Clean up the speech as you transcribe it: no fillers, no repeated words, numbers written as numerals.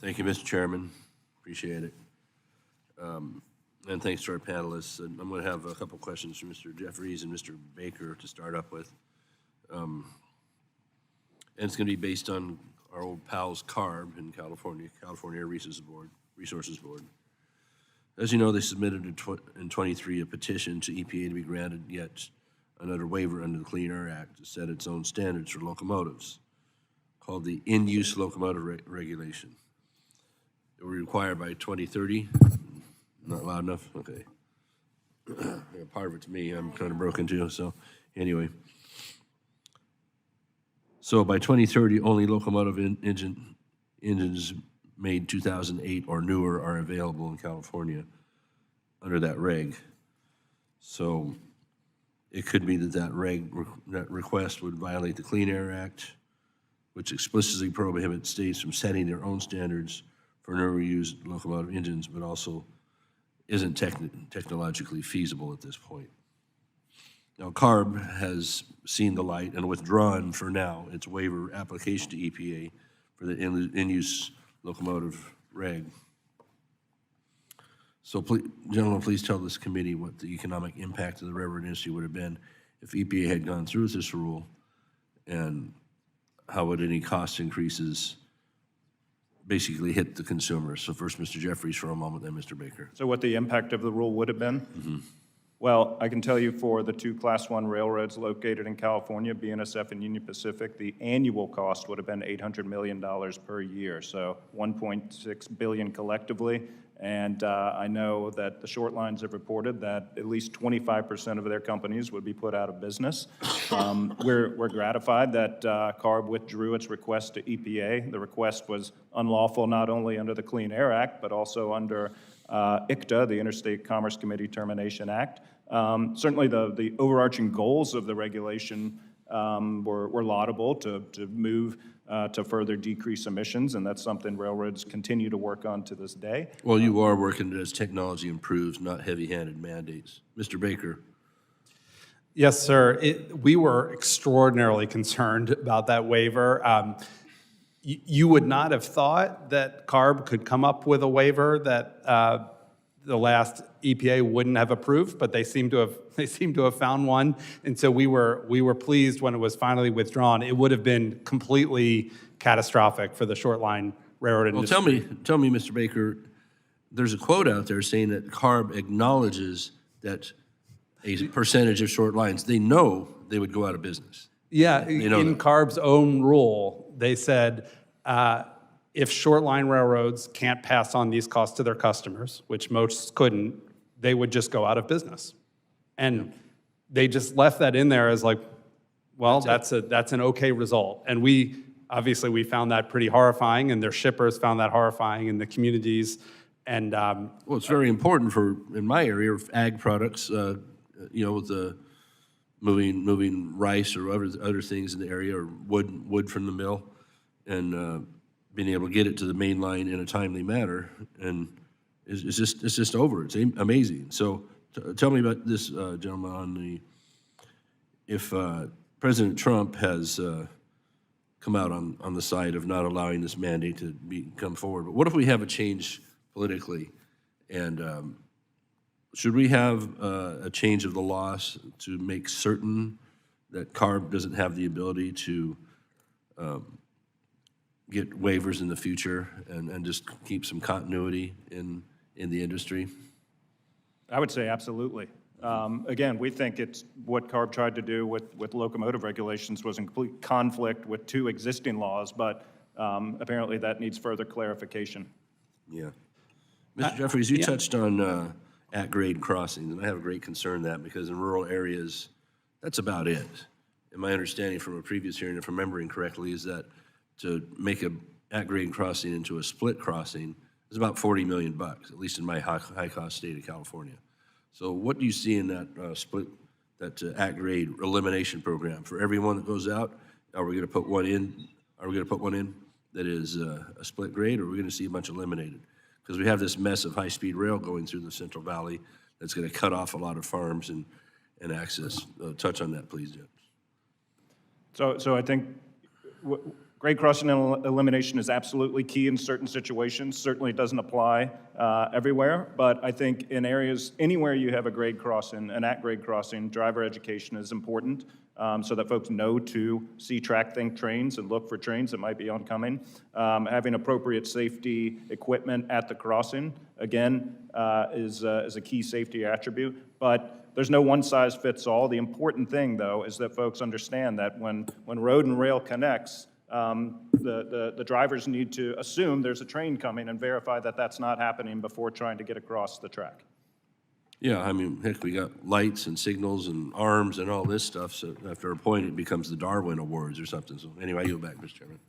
Thank you, Mr. Chairman. Appreciate it. And thanks to our panelists. And I'm going to have a couple questions for Mr. Jeffries and Mr. Baker to start up with. And it's going to be based on our old pals CARB in California, California Air Resources Board. As you know, they submitted in 23 a petition to EPA to be granted yet another waiver under the Clean Air Act to set its own standards for locomotives, called the In-Use Locomotive Regulation. It will be required by 2030. Not loud enough? Okay. Yeah, part of it's me. I'm kind of broken too, so anyway. So by 2030, only locomotive engines made 2008 or newer are available in California under that reg. So it could be that that request would violate the Clean Air Act, which explicitly prohibits states from setting their own standards for never used locomotive engines, but also isn't technologically feasible at this point. Now, CARB has seen the light and withdrawn for now its waiver application to EPA for the in-use locomotive reg. So, gentlemen, please tell this committee what the economic impact of the railroad industry would have been if EPA had gone through with this rule, and how would any cost increases basically hit the consumers? So first, Mr. Jeffries for a moment, then Mr. Baker. So what the impact of the rule would have been? Mm-hmm. Well, I can tell you for the two Class 1 railroads located in California, BNSF and Union Pacific, the annual cost would have been $800 million per year, so $1.6 billion collectively. And I know that the short lines have reported that at least 25% of their companies would be put out of business. We're gratified that CARB withdrew its request to EPA. The request was unlawful not only under the Clean Air Act, but also under ICTA, the Interstate Commerce Committee Termination Act. Certainly the overarching goals of the regulation were laudable to move to further decrease emissions, and that's something railroads continue to work on to this day. Well, you are working as technology improves, not heavy-handed mandates. Mr. Baker. Yes, sir. We were extraordinarily concerned about that waiver. You would not have thought that CARB could come up with a waiver that the last EPA wouldn't have approved, but they seem to have found one, and so we were pleased when it was finally withdrawn. It would have been completely catastrophic for the short line railroad industry. Well, tell me, Mr. Baker, there's a quote out there saying that CARB acknowledges that a percentage of short lines, they know they would go out of business. Yeah, in CARB's own rule, they said if short line railroads can't pass on these costs to their customers, which most couldn't, they would just go out of business. And they just left that in there as like, well, that's an okay result. And we found that pretty horrifying, and their shippers found that horrifying in the communities. And well, it's very important in my area of ag products, with the moving rice or other things in the area, or wood from the mill, and being able to get it to the main line in a timely manner, and it's just over. It's amazing. So tell me about this, gentlemen, on if President Trump has come out on the side of not allowing this mandate to come forward, but what if we have a change politically, and should we have a change of the laws to make certain that CARB doesn't have the ability to get waivers in the future and just keep some continuity in the industry? I would say absolutely. Again, we think it's what CARB tried to do with locomotive regulations was in complete conflict with two existing laws, but apparently that needs further clarification. Yeah. Mr. Jeffries, you touched on at-grade crossings, and I have a great concern that because in rural areas, that's about it. And my understanding from a previous hearing, if I'm remembering correctly, is that to make a at-grade crossing into a split crossing is about $40 million, at least in my high-cost state of California. So what do you see in that that at-grade elimination program? For everyone that goes out, are we going to put one in? Are we going to put one in that is a split grade, or are we going to see a bunch eliminated? Because we have this mess of high-speed rail going through the Central Valley that's going to cut off a lot of farms and access. Touch on that, please, Jim. So I think Grade crossing elimination is absolutely key in certain situations. Certainly doesn't apply everywhere, but I think in areas, anywhere you have a grade crossing, an at-grade crossing, driver education is important so that folks know to see, track, think trains and look for trains that might be oncoming. Having appropriate safety equipment at the crossing, again, is a key safety attribute, but there's no one-size-fits-all. The important thing, though, is that folks understand that when road and rail connects, the drivers need to assume there's a train coming and verify that that's not happening before trying to get across the track. Yeah, I mean, heck, we got lights and signals and arms and all this stuff, so after a point, it becomes the Darwin Awards or something. So anyway, I yield back, Mr. Chairman.